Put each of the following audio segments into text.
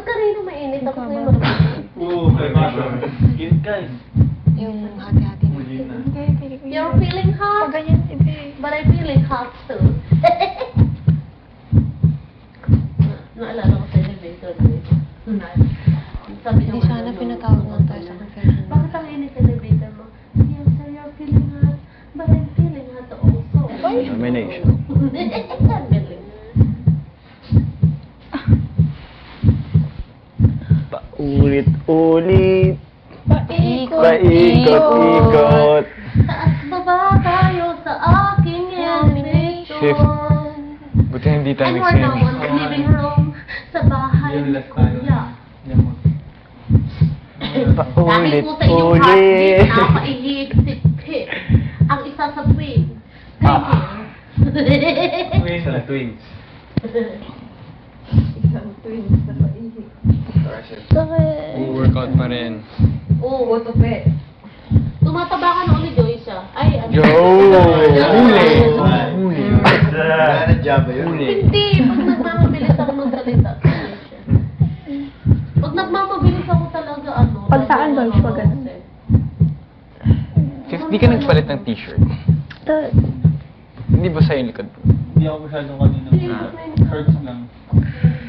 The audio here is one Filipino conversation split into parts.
kanina mainit, tapos na yung marami. Oo, may passion. Skin guys. Yung hati-hati na. Muli na. You're feeling hot? Pag ganyan, ibe. But I'm feeling hot too. Naalala ko sa elevator dito. Sabi Hindi niya, sana pinatawag lang tayo sa confession. bakit ang init elevator mo? Yes sir, you're feeling hot. But I'm feeling hot also. Nomination. Ang galing. Paulit-ulit. Paikot-ikot. Paikot-ikot. Taas baba tayo sa aking Shift. elevator. Buti hindi tayo And we're now nagsingin. on the living room sa bahay Yung ni last tayo. Kuya. Yan mo. Dahil po sa inyong Paulit-ulit. heartbeat, napaihip-hip. Ang isa sa twin. Twins na twins. Workout pa rin. Oo, tumataba ka na ulit, Joyce. Ay, ano? Yo! Huli! Huli! Wala na job yun. Huli. Hindi, pag nagmamabilis ako magsalita. Pag nagmamabilis ako talaga, ano? Pag sa akin, Joyce, wag ganun. 50 ka nagpalit ng t-shirt. Hindi ba sa'yo yung likod? Hindi ako masyadong kanina. Hurts lang.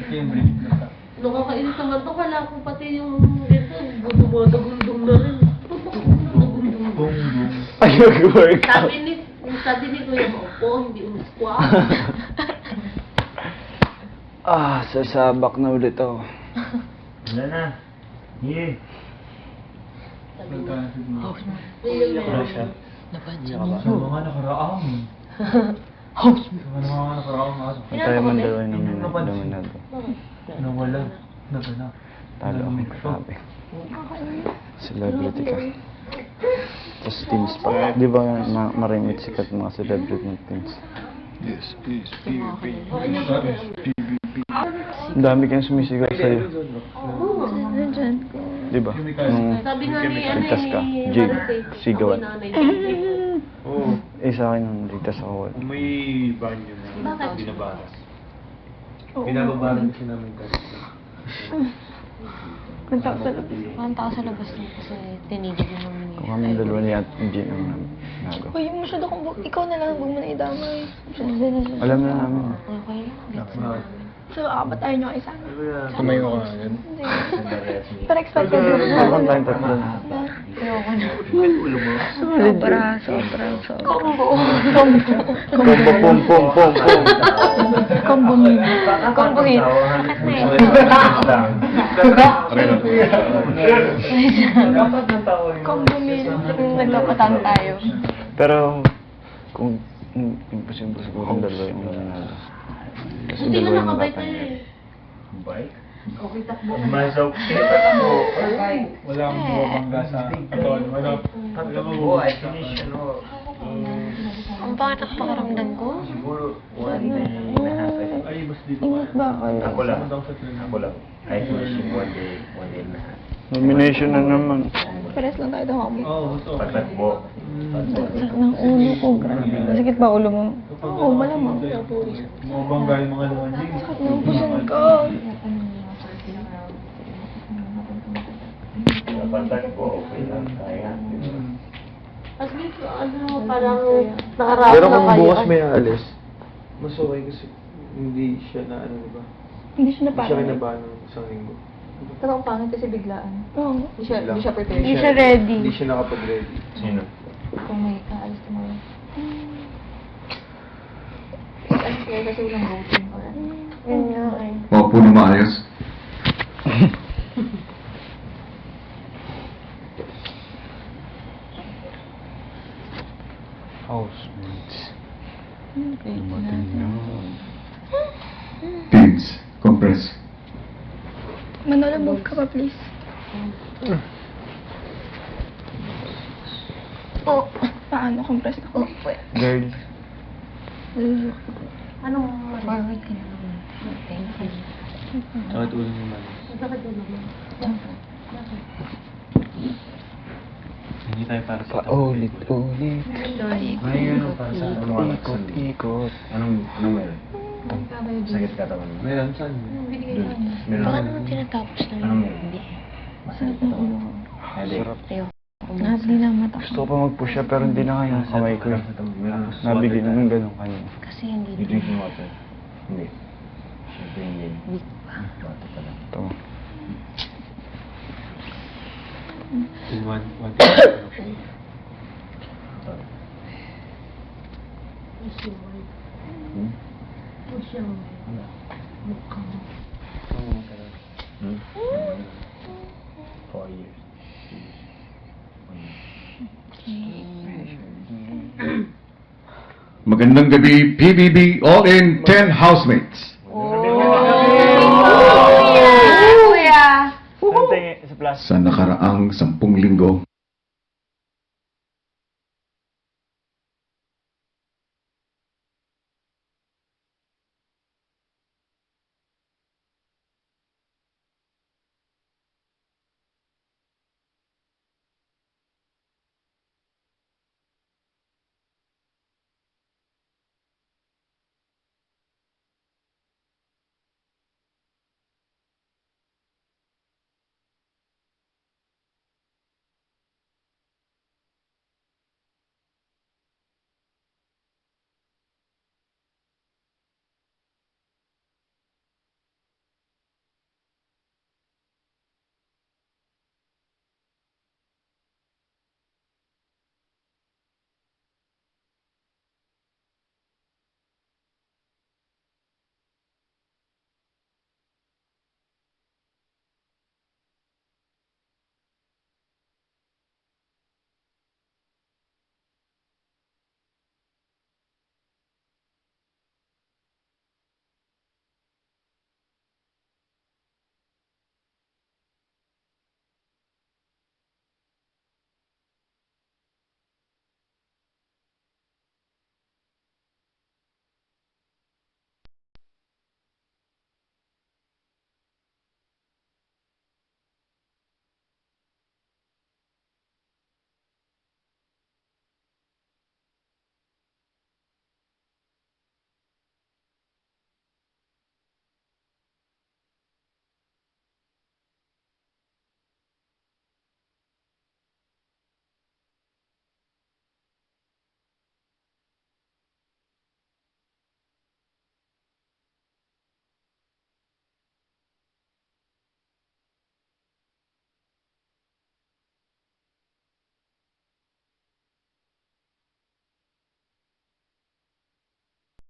Yung break na sa. Nakakainis naman to, kala ko pati yung dito, dumagundong na rin. Dumagundong. Boom, boom. Ay, mag-workout. Sabi ni Kuya Maupo, hindi umusquat. Sasabak na ulit ako. Wala na. Yeah. Sabi niya, Wala na siguro. Kuya Wala Maupo. siya. Napansin Sa mo. mga nakaraang. House. Sa mga nakaraang araw. Ang tayo man dalawa naman dominado. Nawala. Naganap. Talo ako, grabe. Celebrity ka. Tapos teams pa. Di ba marimit sikat mga celebrity ng teams? Yes, yes, PvP. Ang dami kang sumisigaw sa'yo. Di ba? Nung Sabi nga ni, ligtas ka, ni Jig, Marites, sigawan. sabi nanay, Oo. Sa akin nung ligtas ako. May banyo na Bakit? binabaras. Binababaran kasi namin kasi. Ang tao sa labas na kasi tinigil yung mga Kung kami dalawa ni Aunt Jean ang nagawa. Uy, masyado kong ikaw na lang, huwag mo na idamay. Alam na namin. Okay lang. So, apat tayo nyo isa. Tumayo ka agad. Pero expected mo na. Habang tayong tatlo. Ayoko na. Sobra. Combo. Combo, pum, pum, pum, pum. Combo meal. Combo hit. Bakit na Combo meal. Nagkapatan tayo. Pero, kung imposible siguro ang dalawa yung nanalo. Kasi Hindi dalawa na yung nakabay matapang. tayo eh. Bike? Okay, takbo. Masaw. Walang bumangga sa katawan. Walang buo. I finish ano. Ang pangit at pakiramdam ko. Siguro 1.5. Ay, mas dito. Ingat ba kayo? Ako lang. Ako lang. I finish in 1 day and a half. Nomination na naman. Pares lang tayo daw mo. Oo, gusto ko. Patakbo. Ng ulo ko, grabe. Masakit ba ulo mo? Oo, malamang. Mabangga yung mga lumanding. Ang pusan ko. Patakbo, okay lang. Kaya. At least, ano, parang nakaraos Pero na kung kayo. bukas may aalis, mas okay kasi hindi siya na ano, diba? Hindi siya Hindi siya napakalay. kinabahan ng isang linggo. Pero ang pangit kasi biglaan. Oo. Hindi siya prepared. Hindi siya ready. Hindi siya nakapag-ready. Sino? Kung may aalis tomorrow. Ano kaya kasi walang voting. Yun nga eh. Maupo na maayos. Housemates. Dumating na. Teams, compress. Manolo, move ka pa, please. Oh, paano? Compress na ko. Girl. Anong, Forward ka na naman. Thank you. Bakit ulo naman? Bakit yun naman? Hindi tayo para sa Paulit-ulit. Ay, ano para sa ano? Ikot-ikot. Anong meron? Sakit katawan mo. Meron saan? Baka naman tinatapos na Anong yun. Hindi. Masakit Ang ulo ko. Headache. Ayoko. Nakabli na ang mata Gusto ko. ko pa mag-push up pero hindi na kaya yung kamay ko eh. Meron Nabigil ng ganun kanina. Kasi hindi You drinking water? Hindi. Siyempre hindi. weak pa. Water pala. Ito. In one. Hmm? Hmm? 4 years. 1 year. Magandang gabi, PBB All-In 10 housemates. Kuya! Saan tayo sa plus? Sa nakaraang 10 linggo,